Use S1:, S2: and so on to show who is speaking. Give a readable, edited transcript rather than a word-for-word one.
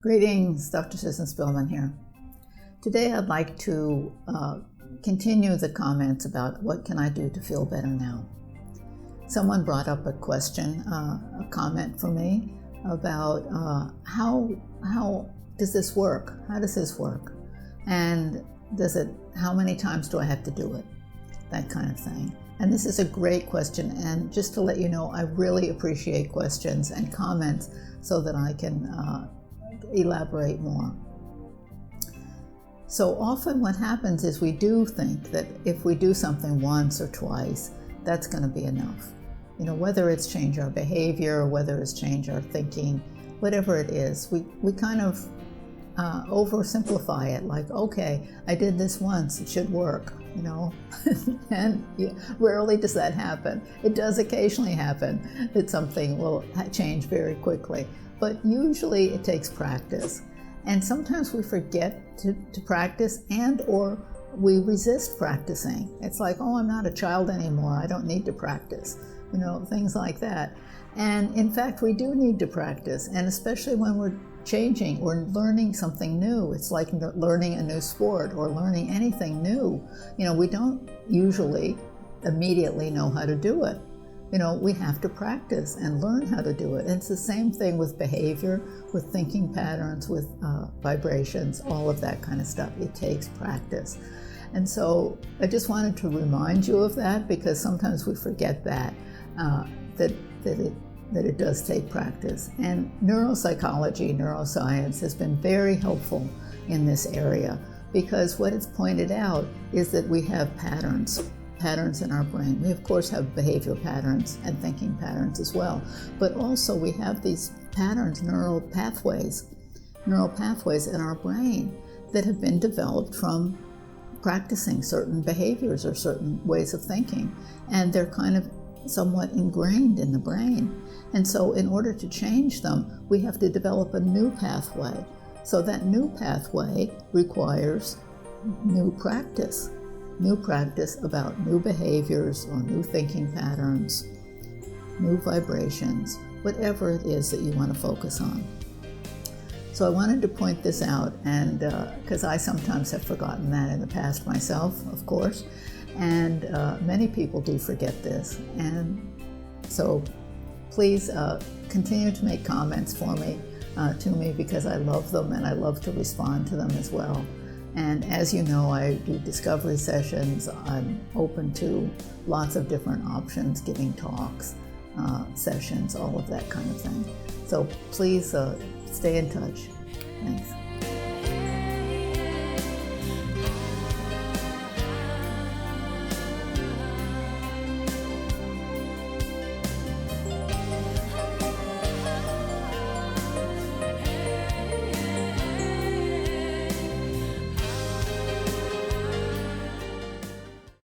S1: Greetings, Dr. Susan Spillman here. Today I'd like to continue the comments about what can I do to feel better now. Someone brought up a question, a comment for me about how does this work? How does this work? And how many times do I have to do it? That kind of thing. And this is a great question, and just to let you know, I really appreciate questions and comments so that I can elaborate more. So often what happens is we do think that if we do something once or twice, that's going to be enough. You know, whether it's change our behavior, whether it's change our thinking, whatever it is, we kind of oversimplify it, like, okay, I did this once, it should work, you know. And rarely does that happen. It does occasionally happen that something will change very quickly, but usually it takes practice. And sometimes we forget to practice, and or we resist practicing. It's like, oh, I'm not a child anymore, I don't need to practice, you know, things like that. And in fact, we do need to practice, and especially when we're changing or learning something new. It's like learning a new sport or learning anything new. You know, we don't usually immediately know how to do it. You know, we have to practice and learn how to do it. And it's the same thing with behavior, with thinking patterns, with vibrations, all of that kind of stuff. It takes practice. And so I just wanted to remind you of that, because sometimes we forget that it does take practice. And neuropsychology, neuroscience has been very helpful in this area, because what it's pointed out is that we have patterns in our brain. We of course have behavior patterns and thinking patterns as well, but also we have these patterns, neural pathways in our brain that have been developed from practicing certain behaviors or certain ways of thinking, and they're kind of somewhat ingrained in the brain. And so in order to change them, we have to develop a new pathway. So that new pathway requires new practice about new behaviors or new thinking patterns, new vibrations, whatever it is that you want to focus on. So I wanted to point this out, and because I sometimes have forgotten that in the past myself, of course, and many people do forget this. And so please continue to make comments for me, to me, because I love them and I love to respond to them as well. And as you know, I do discovery sessions. I'm open to lots of different options, giving talks, sessions, all of that kind of thing. So please stay in touch. Thanks.